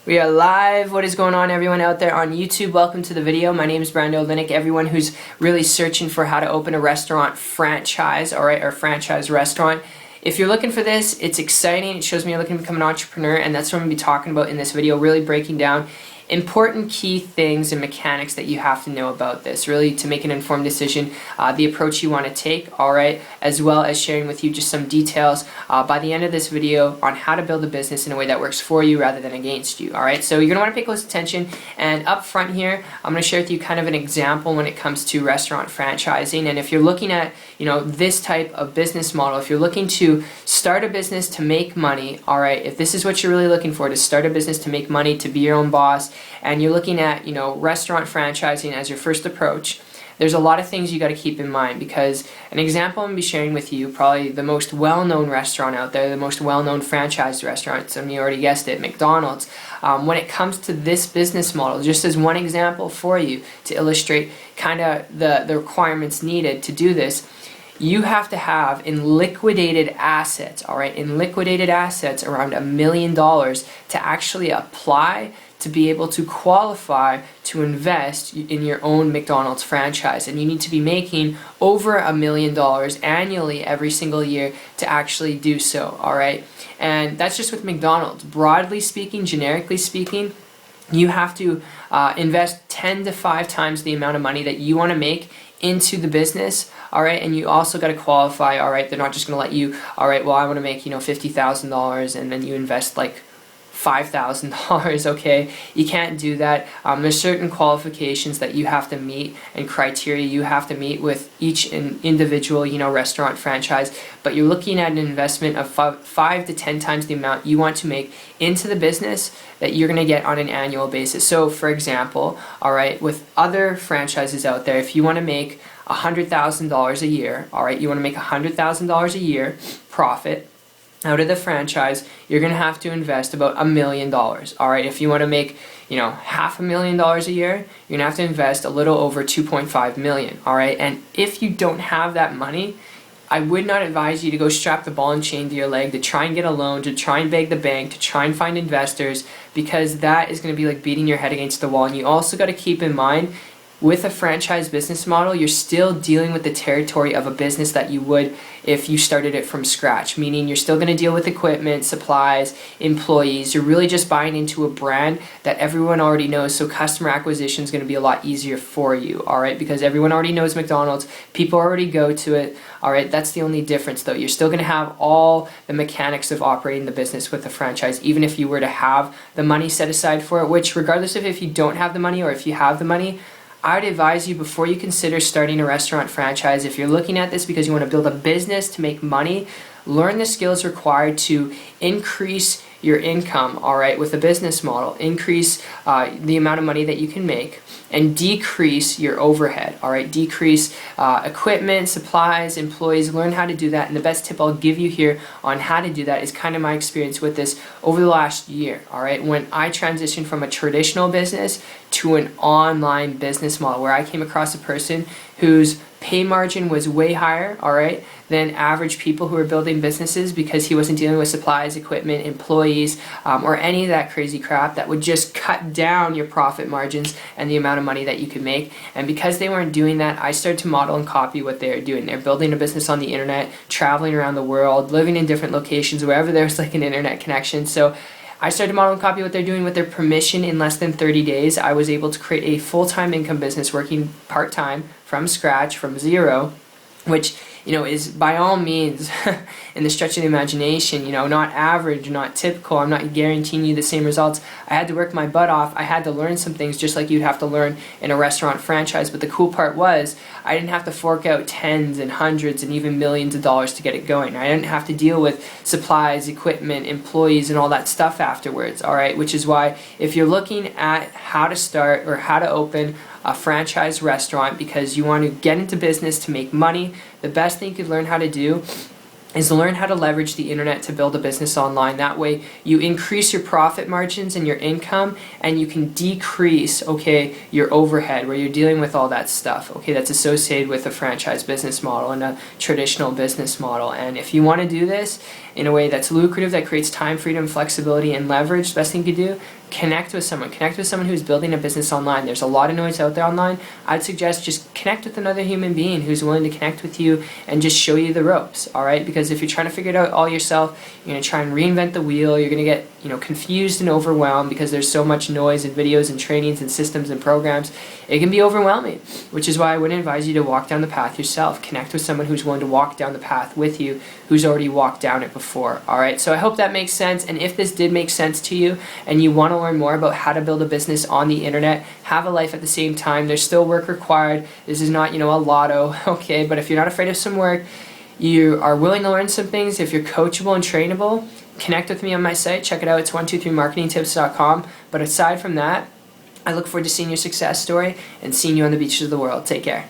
We are live. What is going on, everyone out there on YouTube? Welcome to the video. My name is Brando Linick. Everyone who's really searching for how to open a restaurant franchise, alright, or franchise restaurant. If you're looking for this, it's exciting. It shows me you're looking to become an entrepreneur, and that's what I'm going to be talking about in this video, really breaking down important key things and mechanics that you have to know about this, really to make an informed decision, the approach you want to take, alright, as well as sharing with you just some details by the end of this video on how to build a business in a way that works for you rather than against you, alright? So you're going to want to pay close attention, and up front here, I'm going to share with you kind of an example when it comes to restaurant franchising. And if you're looking at, this type of business model, if you're looking to start a business to make money, alright, if this is what you're really looking for, to start a business to make money, to be your own boss, and you're looking at, restaurant franchising as your first approach, there's a lot of things you got to keep in mind, because an example I'm going to be sharing with you, probably the most well-known restaurant out there, the most well-known franchise restaurant, some of you already guessed it, McDonald's. When it comes to this business model, just as one example for you to illustrate kind of the requirements needed to do this, you have to have in liquidated assets, alright, in liquidated assets around $1 million to actually apply to be able to qualify to invest in your own McDonald's franchise. And you need to be making over $1 million annually every single year to actually do so, alright? And that's just with McDonald's. Broadly speaking, generically speaking, you have to invest 10 to 5 times the amount of money that you want to make into the business, alright, and you also got to qualify, alright, they're not just going to let you, alright, well, I want to make, $50,000 and then you invest like $5,000, okay? You can't do that. There's certain qualifications that you have to meet and criteria you have to meet with each individual, restaurant franchise, but you're looking at an investment of 5 to 10 times the amount you want to make into the business that you're going to get on an annual basis. So, for example, alright, with other franchises out there, if you want to make $100,000 a year, alright, you want to make $100,000 a year profit out of the franchise, you're going to have to invest about $1 million. Alright, if you want to make, $500,000 a year, you're going to have to invest a little over $2.5 million. Alright, and if you don't have that money, I would not advise you to go strap the ball and chain to your leg to try and get a loan, to try and beg the bank, to try and find investors, because that is going to be like beating your head against the wall. And you also got to keep in mind, with a franchise business model, you're still dealing with the territory of a business that you would if you started it from scratch, meaning you're still going to deal with equipment, supplies, employees. You're really just buying into a brand that everyone already knows, so customer acquisition is going to be a lot easier for you, alright, because everyone already knows McDonald's, people already go to it, alright. That's the only difference though. You're still going to have all the mechanics of operating the business with a franchise, even if you were to have the money set aside for it, which regardless of if you don't have the money or if you have the money, I would advise you, before you consider starting a restaurant franchise, if you're looking at this because you want to build a business to make money, learn the skills required to increase your income, alright, with a business model, increase the amount of money that you can make, and decrease your overhead, alright, decrease equipment, supplies, employees, learn how to do that. And the best tip I'll give you here on how to do that is kind of my experience with this over the last year, alright, when I transitioned from a traditional business to an online business model, where I came across a person whose pay margin was way higher, alright, than average people who are building businesses, because he wasn't dealing with supplies, equipment, employees, or any of that crazy crap that would just cut down your profit margins and the amount of money that you could make. And because they weren't doing that, I started to model and copy what they're doing. They're building a business on the internet, traveling around the world, living in different locations wherever there's like an internet connection. So I started to model and copy what they're doing. With their permission, in less than 30 days, I was able to create a full-time income business working part-time from scratch, from zero, which, is by all means, in the stretch of the imagination, not average, not typical. I'm not guaranteeing you the same results. I had to work my butt off. I had to learn some things just like you'd have to learn in a restaurant franchise. But the cool part was, I didn't have to fork out tens and hundreds and even millions of dollars to get it going. I didn't have to deal with supplies, equipment, employees, and all that stuff afterwards, alright? Which is why, if you're looking at how to start or how to open a franchise restaurant because you want to get into business to make money, the best thing you could learn how to do is learn how to leverage the internet to build a business online. That way you increase your profit margins and your income, and you can decrease, okay, your overhead, where you're dealing with all that stuff, okay, that's associated with a franchise business model and a traditional business model. And if you want to do this in a way that's lucrative, that creates time, freedom, flexibility, and leverage, the best thing you can do Connect with someone. Connect with someone who's building a business online. There's a lot of noise out there online. I'd suggest just connect with another human being who's willing to connect with you and just show you the ropes, all right? Because if you're trying to figure it out all yourself, you're going to try and reinvent the wheel. You're going to get, confused and overwhelmed because there's so much noise and videos and trainings and systems and programs. It can be overwhelming, which is why I would advise you to walk down the path yourself. Connect with someone who's willing to walk down the path with you, who's already walked down it before, all right? So I hope that makes sense, and if this did make sense to you and you want to learn more about how to build a business on the internet, have a life at the same time, there's still work required. This is not, a lotto, okay? But if you're not afraid of some work, you are willing to learn some things, if you're coachable and trainable, connect with me on my site. Check it out. It's 123marketingtips.com. But aside from that, I look forward to seeing your success story and seeing you on the beaches of the world. Take care.